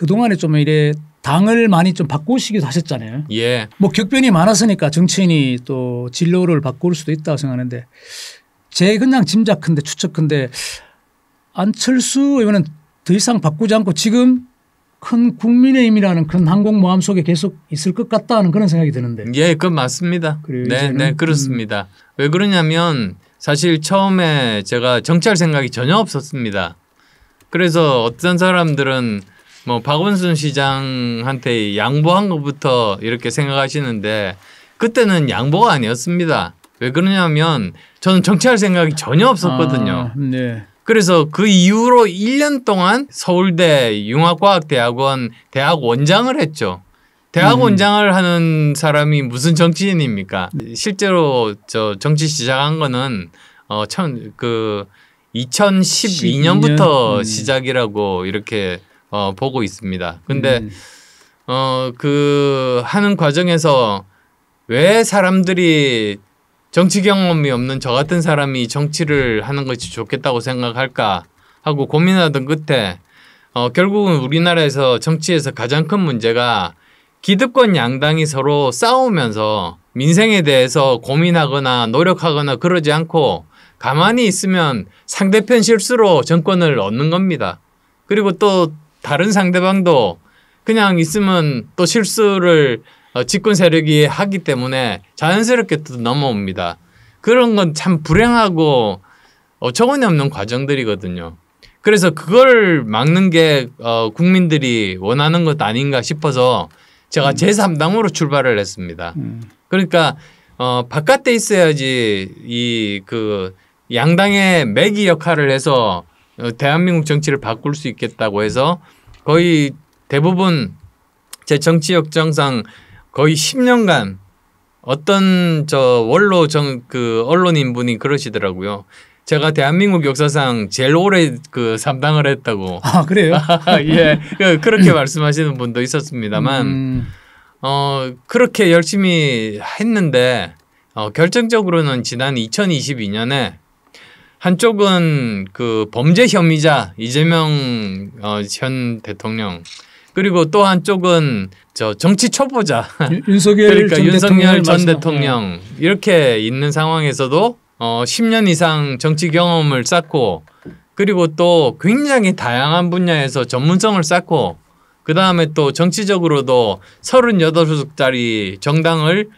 그동안에 좀 이래 당을 많이 좀 바꾸시기도 하셨잖아요. 예. 뭐 격변이 많았으니까 정치인이 또 진로를 바꿀 수도 있다고 생각하는데 제 그냥 짐작컨대 추측컨대 안철수 의원은 더 이상 바꾸지 않고 지금 큰 국민의힘이라는 큰 항공모함 속에 계속 있을 것 같다는 그런 생각이 드는데. 예, 그건 맞습니다. 네, 네, 그렇습니다. 왜 그러냐면 사실 처음에 제가 정치할 생각이 전혀 없었습니다. 그래서 어떤 사람들은 뭐 박원순 시장한테 양보한 것부터 이렇게 생각하시는데 그때는 양보가 아니었습니다. 왜 그러냐면 저는 정치할 생각이 전혀 없었거든요. 네. 그래서 그 이후로 1년 동안 서울대 융합과학대학원 대학 원장을 했죠. 대학 원장을 하는 사람이 무슨 정치인입니까? 실제로 저 정치 시작한 거는 2012년부터 시작이라고 이렇게 보고 있습니다. 근데 그 하는 과정에서 왜 사람들이 정치 경험이 없는 저 같은 사람이 정치를 하는 것이 좋겠다고 생각할까 하고 고민하던 끝에 결국은 우리나라에서 정치에서 가장 큰 문제가 기득권 양당이 서로 싸우면서 민생에 대해서 고민하거나 노력하거나 그러지 않고 가만히 있으면 상대편 실수로 정권을 얻는 겁니다. 그리고 또 다른 상대방도 그냥 있으면 또 실수를 집권 세력이 하기 때문에 자연스럽게 또 넘어옵니다. 그런 건 참 불행하고 어처구니 없는 과정들이거든요. 그래서 그걸 막는 게 국민들이 원하는 것 아닌가 싶어서 제가 제3당으로 출발을 했습니다. 그러니까 바깥에 있어야지 이 그 양당의 매기 역할을 해서 대한민국 정치를 바꿀 수 있겠다고 해서 거의 대부분 제 정치 역정상 거의 10년간 어떤 원로 그 언론인 분이 그러시더라고요. 제가 대한민국 역사상 제일 오래 그 3당을 했다고. 아, 그래요? 예. 그렇게 말씀하시는 분도 있었습니다만 그렇게 열심히 했는데 결정적으로는 지난 2022년에 한쪽은 그 범죄 혐의자 이재명 현 대통령 그리고 또 한쪽은 정치 초보자 그러니까 윤석열 전 대통령 이렇게 있는 상황에서도 10년 이상 정치 경험을 쌓고 그리고 또 굉장히 다양한 분야에서 전문성을 쌓고 그다음에 또 정치적으로도 38석짜리 정당을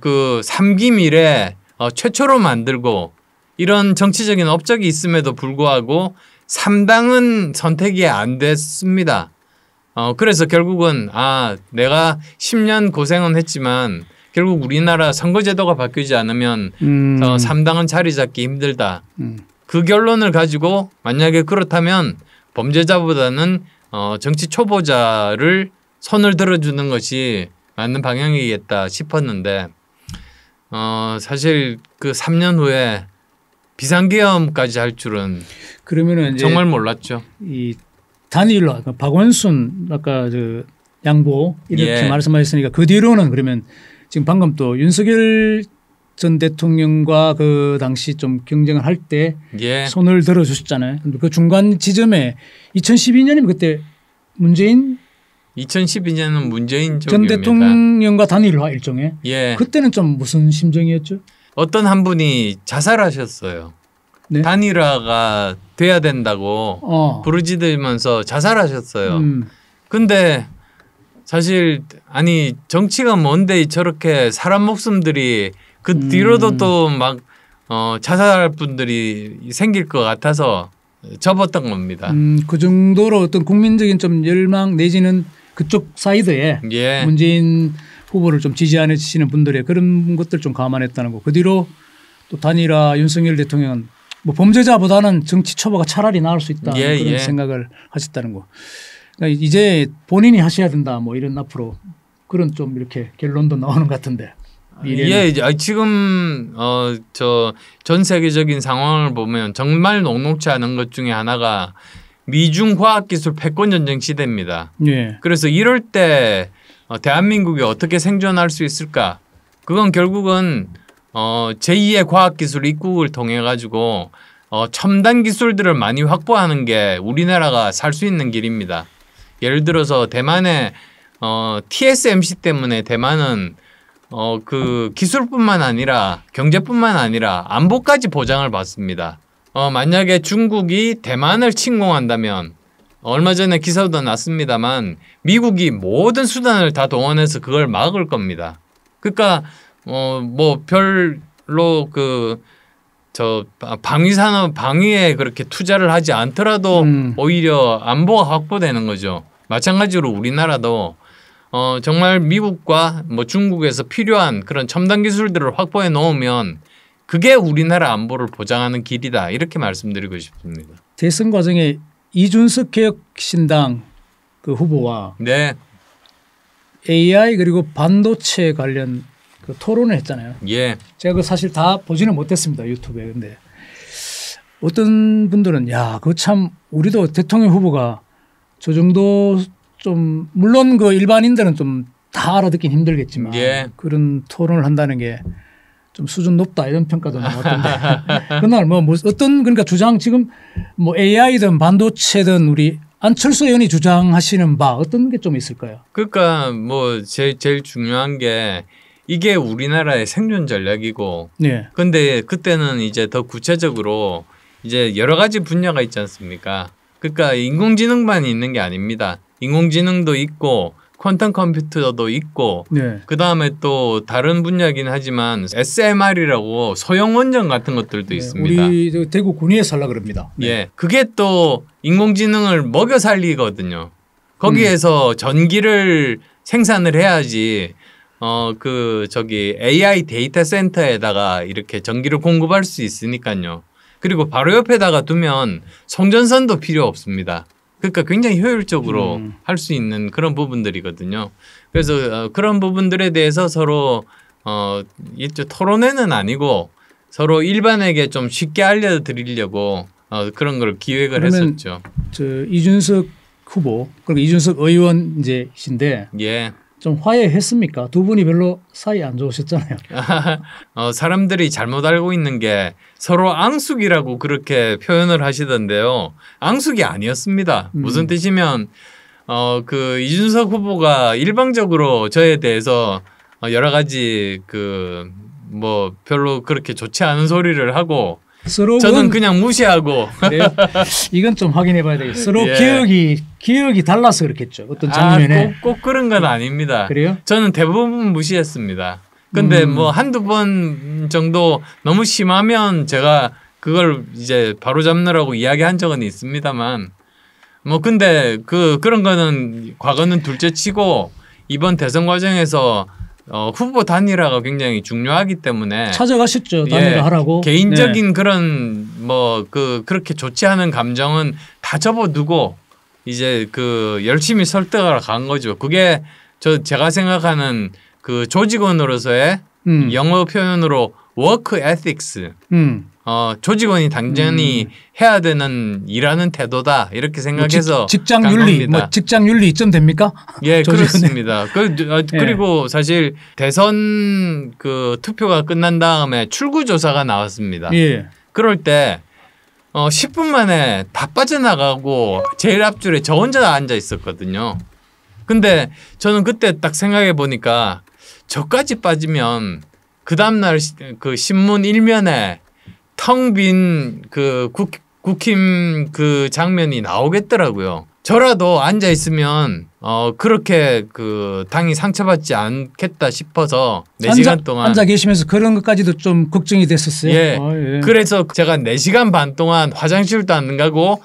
그 3기 이래 최초로 만들고 이런 정치적인 업적이 있음에도 불구하고 3당은 선택이 안 됐습니다. 그래서 결국은 내가 10년 고생은 했지만 결국 우리나라 선거제도가 바뀌지 않으면 3당은 자리 잡기 힘들다. 그 결론을 가지고 만약에 그렇다면 범죄자보다는 정치 초보자를 손을 들어주는 것이 맞는 방향이겠다 싶었는데 사실 그 3년 후에 비상계엄까지 할 줄은 그러면은 정말 몰랐죠. 이 단일화 박원순 아까 양보 이렇게 말씀하셨으니까 그 뒤로는 그러면 지금 방금 또 윤석열 전 대통령과 그 당시 좀 경쟁을 할 때 손을 들어주셨잖아요. 그 중간 지점에 2012년이면 그때 문재인 2012년은 문재인 전 대통령과 단일화 일종의 그때는 좀 무슨 심정이었죠? 어떤 한 분이 자살하셨어요. 네? 단일화가 돼야 된다고 부르짖으면서 자살하셨어요. 근데 사실 정치가 뭔데 저렇게 사람 목숨들이 그 뒤로도 또 막 자살할 분들이 생길 것 같아서 접었던 겁니다. 그 정도로 어떤 국민적인 좀 열망 내지는 그쪽 사이드에 문재인 후보를 좀 지지하시는 분들의 그런 것들 좀 감안했다는 거. 그 뒤로 또 단일화 윤석열 대통령은 뭐 범죄자보다는 정치 초보가 차라리 나을 수 있다 그런 생각을 하셨다는 거. 그러니까 이제 본인이 하셔야 된다 뭐 이런 앞으로 그런 좀 이렇게 결론도 나오는 것 같은데. 지금 전 세계적인 상황을 보면 정말 녹록지 않은 것 중에 하나가 미중 과학기술 패권 전쟁 시대입니다. 그래서 이럴 때 대한민국이 어떻게 생존할 수 있을까? 그건 결국은 제2의 과학기술 입국을 통해 가지고 첨단 기술들을 많이 확보하는 게 우리나라가 살 수 있는 길입니다. 예를 들어서 대만의 TSMC 때문에 대만은 그 기술뿐만 아니라 경제뿐만 아니라 안보까지 보장을 받습니다. 만약에 중국이 대만을 침공한다면 얼마 전에 기사도 났습니다만 미국이 모든 수단을 다 동원해서 그걸 막을 겁니다. 그러니까 뭐 별로 방위산업 방위에 그렇게 투자를 하지 않더라도 오히려 안보가 확보되는 거죠. 마찬가지로 우리나라도 정말 미국과 뭐 중국에서 필요한 그런 첨단 기술들을 확보해 놓으면 그게 우리나라 안보를 보장하는 길이다. 이렇게 말씀드리고 싶습니다. 대선 과정에 이준석 개혁신당 그 후보와 네. AI 그리고 반도체 관련 그 토론을 했잖아요. 예. 제가 그 사실 다 보지는 못했습니다. 유튜브에. 근데 어떤 분들은 야, 그거 참 우리도 대통령 후보가 저 정도 좀 물론 그 일반인들은 좀 다 알아듣긴 힘들겠지만 예. 그런 토론을 한다는 게 좀 수준 높다 이런 평가도 나왔던데 그날 뭐 어떤 그러니까 주장 지금 뭐 AI든 반도체든 우리 안철수 의원이 주장하시는 바 어떤 게 좀 있을까요? 그러니까 뭐 제일 중요한 게 이게 우리나라의 생존 전략이고 네. 근데 그때는 이제 더 구체적으로 이제 여러 가지 분야가 있지 않습니까? 그러니까 인공지능만 있는 게 아닙니다. 인공지능도 있고 퀀텀 컴퓨터도 있고 네. 그다음에 또 다른 분야긴 하지만 SMR이라고 소형 원전 같은 것들도 네. 있습니다. 우리 대구 군위에 살라 그럽니다. 네. 예. 그게 또 인공지능을 먹여 살리거든요. 거기에서 전기를 생산을 해야지 AI 데이터 센터에다가 이렇게 전기를 공급할 수 있으니까요. 그리고 바로 옆에다가 두면 송전선도 필요 없습니다. 그러니까 굉장히 효율적으로 할 수 있는 그런 부분들이거든요. 그래서 그런 부분들에 대해서 서로 토론회는 아니고 서로 일반에게 좀 쉽게 알려드리려고 그런 걸 기획을 했었죠. 저 이준석 후보 그리고 이준석 의원 이제신데 예. 좀 화해했습니까? 두 분이 별로 사이 안 좋으셨잖아요. 사람들이 잘못 알고 있는 게 서로 앙숙이라고 그렇게 표현을 하시던데요. 앙숙이 아니었습니다. 무슨 뜻이면 그 이준석 후보가 일방적으로 저에 대해서 여러 가지 뭐 별로 그렇게 좋지 않은 소리를 하고 저는 그냥 무시하고 그래요? 이건 좀 확인해 봐야 되겠어요. 서로 예. 기억이 달라서 그렇겠죠. 어떤 장면에. 꼭 그런 건 아닙니다. 그래요? 저는 대부분 무시했습니다. 근데 뭐 한두 번 정도 너무 심하면 제가 그걸 이제 바로 잡느라고 이야기한 적은 있습니다만 뭐 근데 그런 거는 과거는 둘째 치고 이번 대선 과정에서 후보 단일화가 굉장히 중요하기 때문에 찾아가셨죠. 단일화 하라고. 개인적인 네. 그런 그렇게 좋지 않은 감정은 다 접어두고 이제 열심히 설득하러 간 거죠. 그게 제가 생각하는 그 조직원으로서의 영어 표현으로 work ethics. 조직원이 당연히 해야 되는 일하는 태도다 이렇게 생각해서 직장 윤리 직장 윤리 좀 됩니까? 예, 그렇습니다. 그리고 사실 대선 투표가 끝난 다음에 출구 조사가 나왔습니다. 예. 그럴 때 10분 만에 다 빠져나가고 제일 앞줄에 저 혼자 앉아 있었거든요. 근데 저는 그때 딱 생각해 보니까 저까지 빠지면 그 다음날 그 신문 일면에 텅 빈 국힘 장면이 나오겠더라고요. 저라도 앉아 있으면 그렇게 당이 상처받지 않겠다 싶어서 4시간 동안 앉아 계시면서 그런 것까지도 좀 걱정이 됐었어요. 예. 예. 그래서 제가 4시간 반 동안 화장실도 안 가고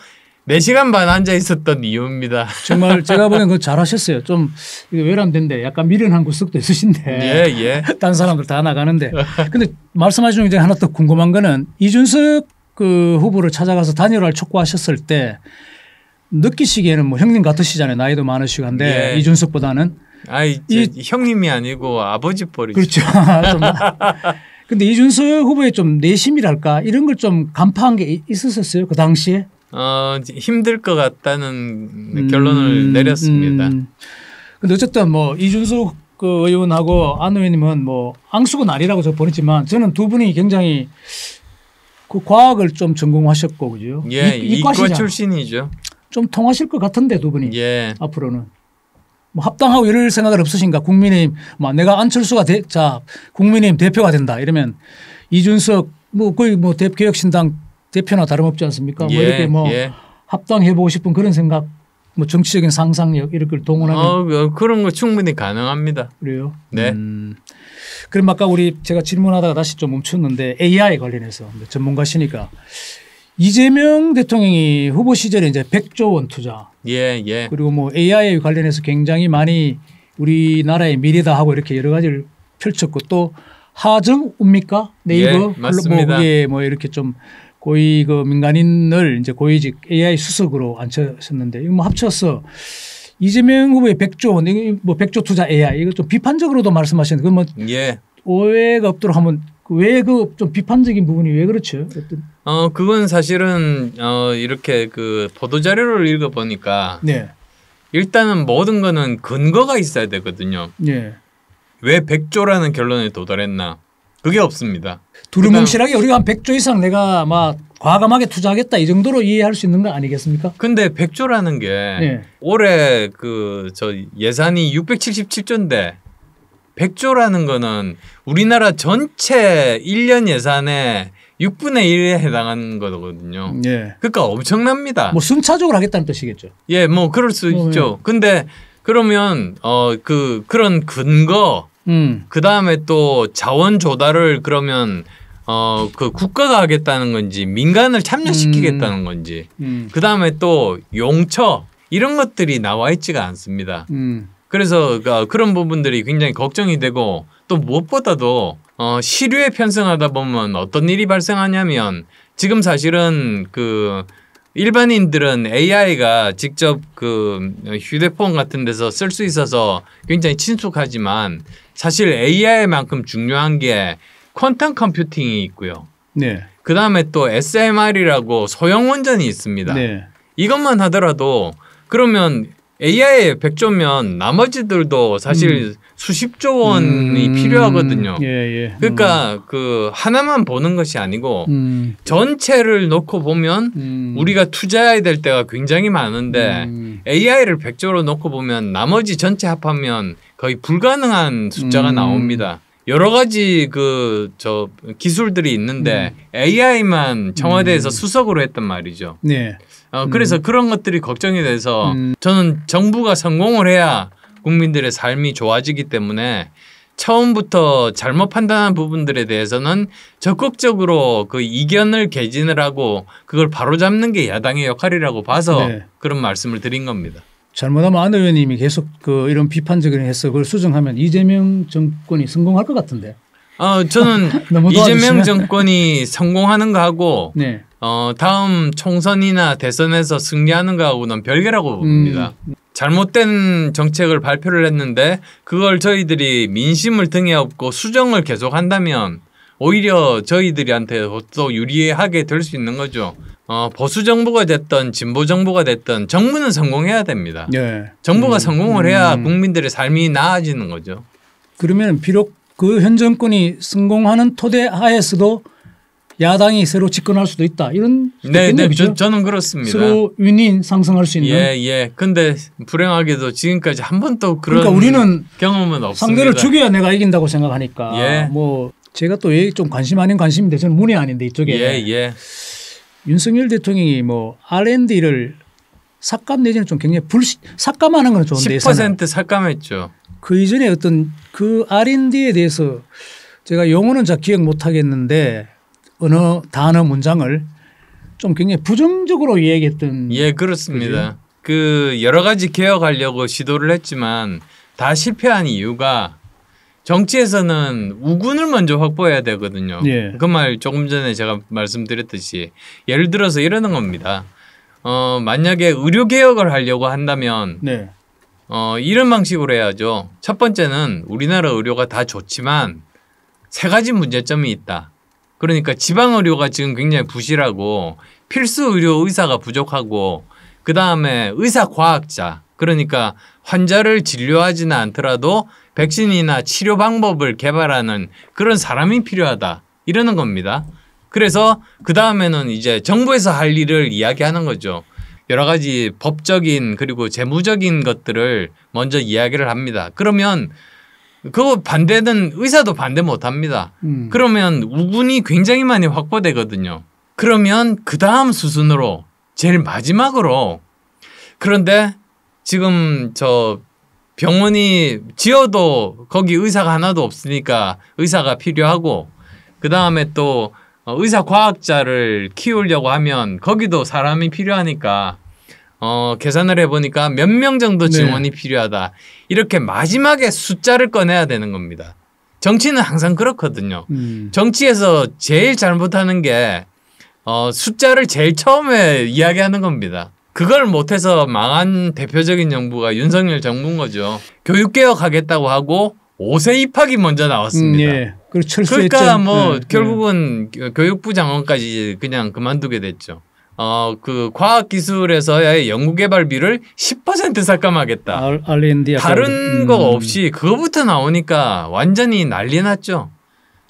4시간 반 앉아 있었던 이유입니다. 정말 제가 보기엔 그거 잘하셨어요. 좀 외람된데 약간 미련한 구석도 있으신데. 예. 다른 사람들 다 나가는데. 근데 말씀하신 중에 하나 더 궁금한 거는 이준석 후보를 찾아가서 단일화를 촉구하셨을 때 느끼시기에는 뭐 형님 같으시잖아요. 나이도 많으시고 한데 이준석보다는. 형님이 아니고 아버지 뻘이죠. 그렇죠. 근데 이준석 후보의 좀 내심이랄까 이런 걸 좀 간파한 게 있었어요. 그 당시에. 힘들 것 같다는 결론을 내렸습니다. 근데 어쨌든 뭐 이준석 의원하고 안 의원님은 뭐 앙숙은 아니라고 저 보냈지만 저는 두 분이 굉장히 그 과학을 좀 전공하셨고 그죠? 예, 이과 출신이죠. 좀 통하실 것 같은데 두 분이 앞으로는 뭐 합당하고 이럴 생각은 없으신가? 국민의힘 뭐 내가 안철수가 국민의힘 대표가 된다 이러면 이준석 뭐 거의 뭐 개혁신당 대표나 다름없지 않습니까? 뭐 이렇게 뭐 합당해보고 싶은 그런 생각, 뭐 정치적인 상상력 이런 걸 동원하면 그런 거 충분히 가능합니다. 그래요? 네. 그럼 아까 제가 질문하다가 다시 좀 멈췄는데 AI 관련해서 전문가시니까 이재명 대통령이 후보 시절에 이제 100조 원 투자. 그리고 뭐 AI 관련해서 굉장히 많이 우리나라의 미래다 하고 이렇게 여러 가지를 펼쳤고 또 하정우입니까? 네이버 맞습니다. 뭐 그게 뭐 이렇게 좀 고위 그 민간인을 이제 고위직 AI 수석으로 앉혔었는데 이거 뭐 합쳐서 이재명 후보의 100조 원, 뭐 100조 투자 AI 이거 좀 비판적으로도 말씀하셨는데 그건 뭐 오해가 없도록 하면 왜 그 좀 비판적인 부분이 왜 그렇죠? 그건 사실은 이렇게 그 보도 자료를 읽어 보니까 일단은 모든 거는 근거가 있어야 되거든요. 왜 100조라는 결론에 도달했나? 그게 없습니다. 두루뭉실하게 우리가 한 100조 이상 내가 막 과감하게 투자하겠다 이 정도로 이해할 수 있는 거 아니겠습니까? 근데 100조라는 게 올해 저 예산이 677조인데 100조라는 거는 우리나라 전체 1년 예산의 6분의 1에 해당하는 거거든요. 그러니까 엄청납니다. 뭐 순차적으로 하겠다는 뜻이겠죠. 뭐 그럴 수 있죠. 근데 그러면 그런 근거 그다음에 또 자원 조달을 그러면 그 국가가 하겠다는 건지 민간을 참여시키겠다는 건지 그다음에 또 용처 이런 것들이 나와 있지가 않습니다. 그래서 그런 부분들이 굉장히 걱정이 되고 또 무엇보다도 시류에 편승하다 보면 어떤 일이 발생하냐면 지금 사실은 그 일반인들은 AI가 직접 그 휴대폰 같은 데서 쓸 수 있어서 굉장히 친숙하지만 사실 AI만큼 중요한 게 퀀텀 컴퓨팅이 있고요. 그 다음에 또 SMR이라고 소형 원전이 있습니다. 이것만 하더라도 그러면 AI에 100조면 나머지들도 사실 수십조 원이 필요하거든요. 그러니까 그 하나만 보는 것이 아니고 전체를 놓고 보면 우리가 투자해야 될 때가 굉장히 많은데 AI를 100조로 놓고 보면 나머지 전체 합하면 거의 불가능한 숫자가 나옵니다. 여러 가지 기술들이 있는데 AI만 청와대에서 수석으로 했단 말이죠. 그래서 그런 것들이 걱정이 돼서 저는 정부가 성공을 해야 국민들의 삶이 좋아지기 때문에 처음부터 잘못 판단한 부분들에 대해서는 적극적으로 그 이견을 개진을 하고 그걸 바로잡는 게 야당의 역할이라고 봐서 그런 말씀을 드린 겁니다. 잘못하면 안 의원님이 계속 이런 비판적인 해석을 수정하면 이재명 정권이 성공할 것 같은데. 저는 이재명 정권이 성공하는 거하고 다음 총선이나 대선에서 승리하는 거하고는 별개라고 봅니다. 잘못된 정책을 발표를 했는데 그걸 저희들이 민심을 등에 업고 수정을 계속한다면 오히려 저희들한테 또 유리하게 될 수 있는 거죠. 보수 정부가 됐든 진보 정부가 됐든 정부는 성공해야 됩니다. 정부가 성공을 해야 국민들의 삶이 나아지는 거죠. 그러면 비록 그 현 정권이 성공하는 토대 하에서도 야당이 새로 집권할 수도 있다. 이런 저는 그렇습니다. 서로 윈윈 상승할 수 있는. 근데 불행하게도 지금까지 한 번도 그런 그러니까 우리는 경험은 없습니다. 상대를 죽여야 내가 이긴다고 생각하니까. 뭐 제가 또 좀 관심 아닌 관심인데 저는 문이 아닌데 이쪽에. 윤석열 대통령이 뭐 R&D를 삭감 내지는 좀 굉장히 삭감하는 건 좋은데 10% 삭감했죠. 그 이전에 어떤 그 R&D에 대해서 제가 용어는 잘 기억 못 하겠는데 어느 단어 문장을 좀 굉장히 부정적으로 이야기했던. 그렇습니다. 그 여러 가지 개혁하려고 시도를 했지만 다 실패한 이유가 정치에서는 우군을 먼저 확보해야 되거든요. 그 말 조금 전에 제가 말씀드렸듯이 예를 들어서 이러는 겁니다. 만약에 의료 개혁을 하려고 한다면 이런 방식으로 해야죠. 첫 번째는 우리나라 의료가 다 좋지만 세 가지 문제점이 있다. 그러니까 지방 의료가 지금 굉장히 부실하고 필수 의료 의사가 부족하고 그다음에 의사 과학자 그러니까 환자를 진료하지는 않더라도 백신이나 치료 방법을 개발하는 그런 사람이 필요하다. 이러는 겁니다. 그래서 그다음에는 이제 정부에서 할 일을 이야기하는 거죠. 여러 가지 법적인 그리고 재무적인 것들을 먼저 이야기를 합니다. 그러면 그 반대는 의사도 반대 못 합니다. 그러면 우군이 굉장히 많이 확보되거든요. 그러면 그 다음 수순으로 제일 마지막으로 그런데 지금 저 병원이 지어도 거기 의사가 하나도 없으니까 의사가 필요하고 그 다음에 또 의사 과학자를 키우려고 하면 거기도 사람이 필요하니까 계산을 해보니까 몇 명 정도 증원이 네. 필요하다. 이렇게 마지막에 숫자를 꺼내야 되는 겁니다. 정치는 항상 그렇거든요. 정치에서 제일 잘못하는 게 숫자를 제일 처음에 이야기하는 겁니다. 그걸 못해서 망한 대표적인 정부가 윤석열 정부인 거죠. 교육개혁하겠다고 하고 5세 입학이 먼저 나왔습니다. 예. 그러니까 뭐 결국은 교육부 장관까지 그냥 그만두게 됐죠. 그 과학기술에서의 연구개발비를 10% 삭감하겠다. R&D 다른 거 없이 그거부터 나오니까 완전히 난리 났죠.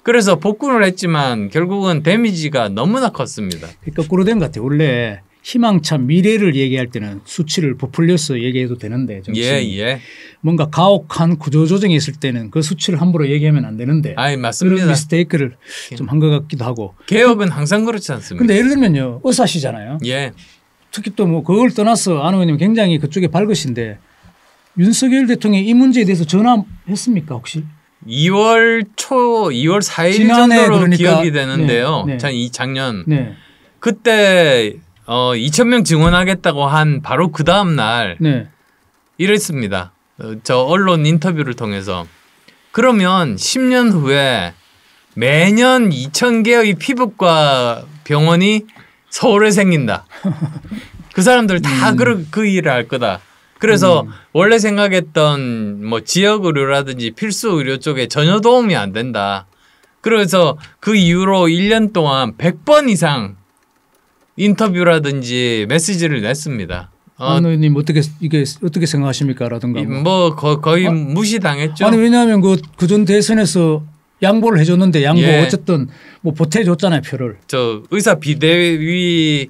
그래서 복구를 했지만 결국은 데미지가 너무나 컸습니다. 거꾸로 된 것 같아요. 원래 희망찬 미래를 얘기할 때는 수치를 부풀려서 얘기해도 되는데 예. 뭔가 가혹한 구조조정이 있을 때는 그 수치를 함부로 얘기하면 안 되는데 맞습니다. 그런 미스테이크를 좀 한 것 같기도 하고. 개혁은 항상 그렇지 않습니까? 그런데 예를 들면요. 의사시잖아요. 예. 특히 또 뭐 그걸 떠나서 안 의원님 굉장히 그쪽에 밝으신데 윤석열 대통령이 이 문제에 대해서 전화했습니까 혹시? 2월 4일 정도로 그러니까, 기억이 되는데요. 네. 작년. 네. 그때 2,000명 증원하겠다고 한 바로 그 다음 날 네. 이랬습니다. 저 언론 인터뷰를 통해서. 그러면 10년 후에 매년 2,000개의 피부과 병원이 서울에 생긴다. 그 사람들 다 그 일을 할 거다. 그래서 원래 생각했던 뭐 지역 의료라든지 필수 의료 쪽에 전혀 도움이 안 된다. 그래서 그 이후로 1년 동안 100번 이상 인터뷰라든지 메시지를 냈습니다. 안 의원님 어떻게 생각하십니까?라든가 뭐 거의 무시당했죠. 아니 왜냐하면 그전 대선에서 양보를 해줬는데 어쨌든 뭐 보태줬잖아요 표를. 저 의사 비대위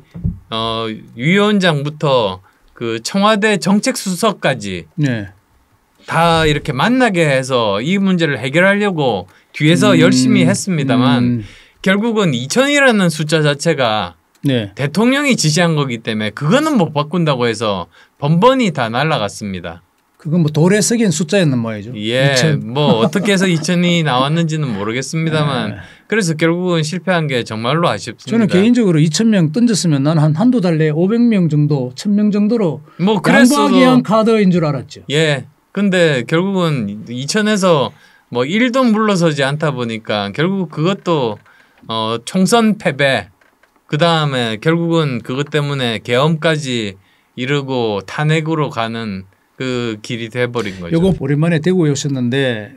위원장부터 그 청와대 정책수석까지 네. 다 이렇게 만나게 해서 이 문제를 해결하려고 뒤에서 열심히 했습니다만 결국은 2,000이라는 숫자 자체가 네. 대통령이 지시한 거기 때문에 그거는 못 바꾼다고 해서 번번이 다 날아갔습니다. 그건 뭐 돌에 새긴 숫자였는 모양이죠. 예, 2,000. 뭐 어떻게 해서 2,000이 나왔는지는 모르겠습니다만 네. 그래서 결국은 실패한 게 정말로 아쉽습니다. 저는 개인적으로 2,000명 던졌으면 나는 한두 달 내에 500명 정도, 1,000명 정도로 뭐 양보하기 위한 카드인 줄 알았죠. 예, 근데 결국은 2,000에서 뭐 1도 물러서지 않다 보니까 결국 그것도 총선 패배. 그 다음에 결국은 그것 때문에 계엄까지 이르고 탄핵으로 가는 그 길이 돼버린 거죠. 요거 오랜만에 대구에 오셨는데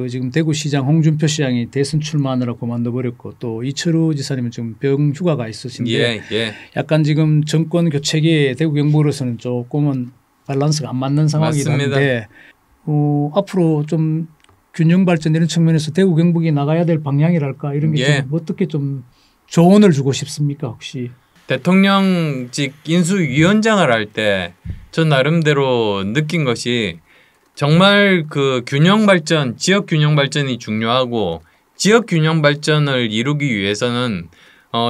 지금 대구시장 홍준표 시장이 대선 출마하느라 그만둬버렸고 또 이철우 지사님은 지금 병 휴가가 있으신데 예. 약간 지금 정권 교체기에 대구 경북으로서는 조금은 밸런스가 안 맞는 상황이긴 한데 앞으로 좀 균형 발전 이런 측면에서 대구 경북이 나가야 될 방향이랄까 이런 게 좀 어떻게 좀 조언을 주고 싶습니까 혹시? 대통령직 인수위원장을 할 때 저 나름대로 느낀 것이 정말 그 균형 발전, 지역 균형 발전이 중요하고 지역 균형 발전을 이루기 위해서는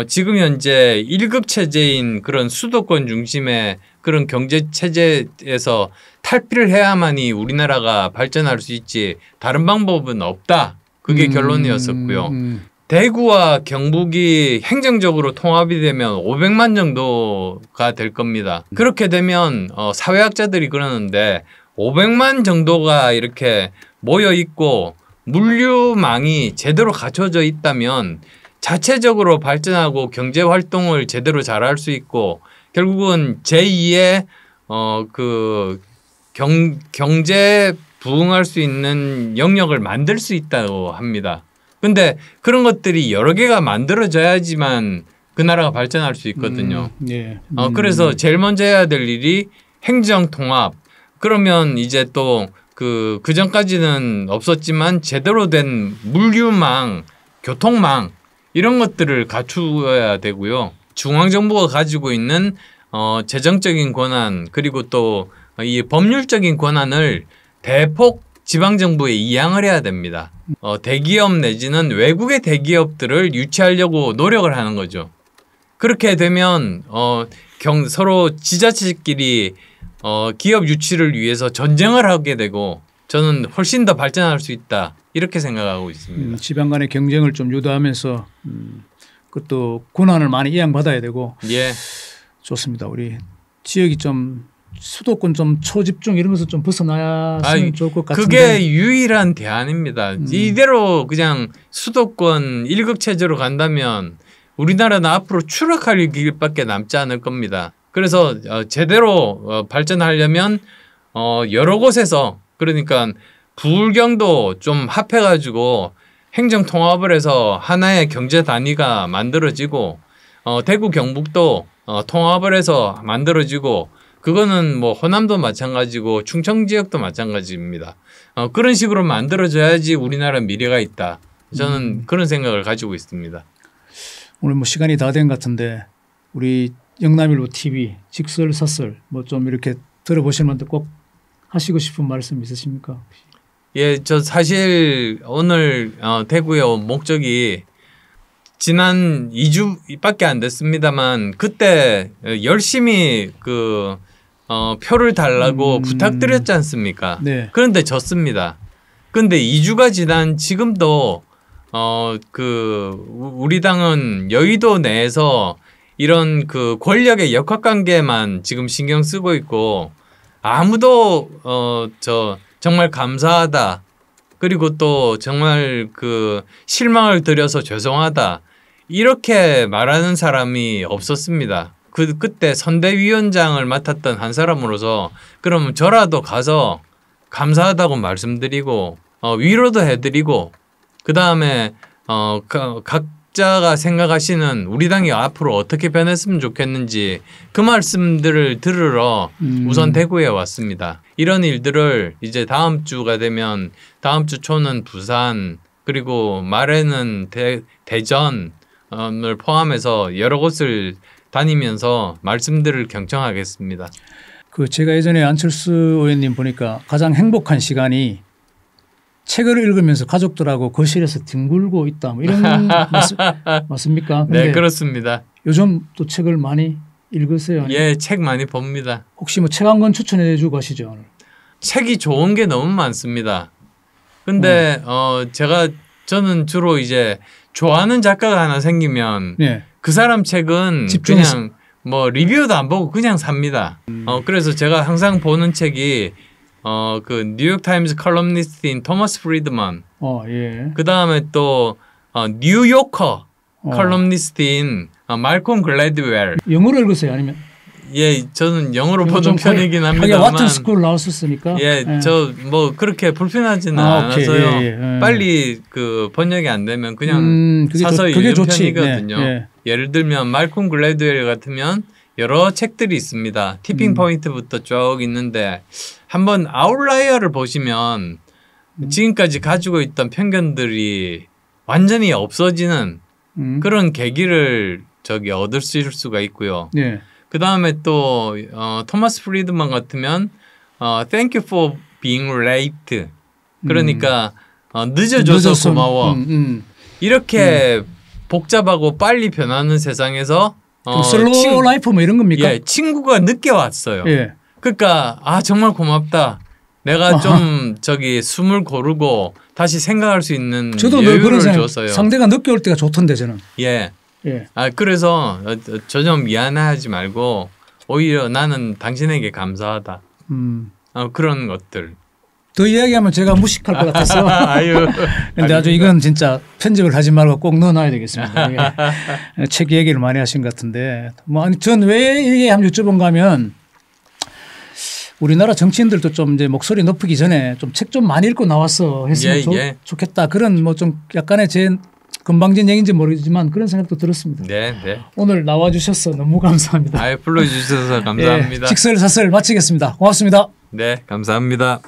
지금 현재 1급 체제인 그런 수도권 중심의 그런 경제 체제에서 탈피를 해야만이 우리나라가 발전할 수 있지 다른 방법은 없다. 그게 결론이었었고요. 대구와 경북이 행정적으로 통합이 되면 500만 정도가 될 겁니다. 그렇게 되면 사회학자들이 그러는데 500만 정도가 이렇게 모여 있고 물류망이 제대로 갖춰져 있다면 자체적으로 발전하고 경제 활동을 제대로 잘할 수 있고 결국은 제2의 그 경제 부흥할 수 있는 영역을 만들 수 있다고 합니다. 근데 그런 것들이 여러 개가 만들어져야지만 그 나라가 발전할 수 있거든요. 그래서 제일 먼저 해야 될 일이 행정 통합. 그러면 이제 또 그 전까지는 없었지만 제대로 된 물류망, 교통망 이런 것들을 갖추어야 되고요. 중앙정부가 가지고 있는 재정적인 권한 그리고 또 이 법률적인 권한을 대폭 지방정부에 이양을 해야 됩니다. 대기업 내지는 외국의 대기업들을 유치하려고 노력을 하는 거죠. 그렇게 되면 서로 지자체끼리 기업 유치를 위해서 전쟁을 하게 되고 저는 훨씬 더 발전할 수 있다 이렇게 생각하고 있습니다. 지방 간의 경쟁을 좀 유도하면서 그것도 권한을 많이 이양받아야 되고 예. 좋습니다. 우리 지역이 좀 수도권 좀 초집중 이런 것을 좀 벗어나야 좋을 것 같은데. 그게 유일한 대안입니다. 이대로 그냥 수도권 일극 체제로 간다면 우리나라는 앞으로 추락할 길밖에 남지 않을 겁니다. 그래서 제대로 발전하려면 여러 곳에서 그러니까 부울경도 좀 합해가지고 행정 통합을 해서 하나의 경제 단위가 만들어지고 대구 경북도 통합을 해서 만들어지고 그거는 뭐 호남도 마찬가지고 충청 지역도 마찬가지입니다. 그런 식으로 만들어져야지 우리나라 미래가 있다. 저는 그런 생각을 가지고 있습니다. 오늘 뭐 시간이 다 된 것 같은데 우리 영남일보 TV 직설사설 뭐 좀 이렇게 들어보시는 분들 꼭 하시고 싶은 말씀 있으십니까? 예, 저 사실 오늘 대구에 온 목적이 지난 2주밖에 안 됐습니다만 그때 열심히 표를 달라고 부탁드렸지 않습니까? 네. 그런데 졌습니다. 그런데 2주가 지난 지금도 우리 당은 여의도 내에서 이런 권력의 역학관계만 지금 신경 쓰고 있고 아무도 정말 감사하다. 그리고 또 정말 실망을 드려서 죄송하다. 이렇게 말하는 사람이 없었습니다. 그때 선대위원장을 맡았던 한 사람으로서 그러면 저라도 가서 감사하다고 말씀드리고 위로도 해드리고 그다음에 각자가 생각하시는 우리 당이 앞으로 어떻게 변했으면 좋겠는지 그 말씀들을 들으러 우선 대구에 왔습니다. 이런 일들을 이제 다음 주가 되면 다음 주 초는 부산 그리고 말에는 대전을 포함해서 여러 곳을 다니면서 말씀들을 경청하겠습니다. 제가 예전에 안철수 의원님 보니까 가장 행복한 시간이 책을 읽으면서 가족들하고 거실에서 뒹굴고 있다. 뭐 이런 맞습니까? 네, 그렇습니다. 요즘 또 책을 많이 읽으세요? 예, 책 많이 봅니다. 혹시 뭐 책 한 권 추천해 주고 가시죠? 오늘. 책이 좋은 게 너무 많습니다. 근데 저는 주로 이제 좋아하는 작가가 하나 생기면 네. 그 사람 책은 집중해서. 그냥 뭐 리뷰도 안 보고 그냥 삽니다. 그래서 제가 항상 보는 책이 뉴욕타임즈 컬럼니스트인 토머스 프리드먼. 예. 그 다음에 또 뉴요커 컬럼니스트인 말콤 글래드웰. 영어로 읽으세요? 아니면? 예, 저는 영어로 보는 편이긴 합니다만. 와튼 스쿨 나왔었으니까. 예, 저 뭐 그렇게 불편하지는 않아서요. 빨리 번역이 안 되면 그냥 사서 읽는 편이거든요. 네. 예를 들면 말콤 글래드웰 같으면 여러 책들이 있습니다. 티핑 포인트부터 쭉 있는데 한번 아웃라이어를 보시면 지금까지 가지고 있던 편견들이 완전히 없어지는 그런 계기를 얻으실 수가 있고요. 네. 그 다음에 또 토마스 프리드만 같으면 Thank you for being late. 그러니까 늦어줘서 고마워. 이렇게 복잡하고 빨리 변하는 세상에서 슬로우 라이프 뭐 이런 겁니까? 예, 친구가 늦게 왔어요. 예. 그러니까 정말 고맙다. 내가 좀 숨을 고르고 다시 생각할 수 있는 저도 여유를 줬어요. 상대가 늦게 올 때가 좋던데 저는. 예. 예. 그래서 전혀 미안해하지 말고 오히려 나는 당신에게 감사하다. 그런 것들. 더 이야기하면 제가 무식할 것 같아서. 아유. 근데 아주 이건 진짜 편집을 하지 말고 꼭 넣어놔야 되겠습니다. 예. 책 얘기를 많이 하신 것 같은데. 전 왜 이게 한번 여쭤본가 하면 우리나라 정치인들도 좀 이제 목소리 높이기 전에 좀 책 좀 많이 읽고 나왔어 했으면 좋겠다. 그런 뭐 좀 약간의 제 건방진 얘기인지 모르지만 그런 생각도 들었습니다. 네, 네. 오늘 나와주셔서 너무 감사합니다. 불러주셔서 감사합니다. 예, 직설사설 마치겠습니다. 고맙습니다. 네, 감사합니다.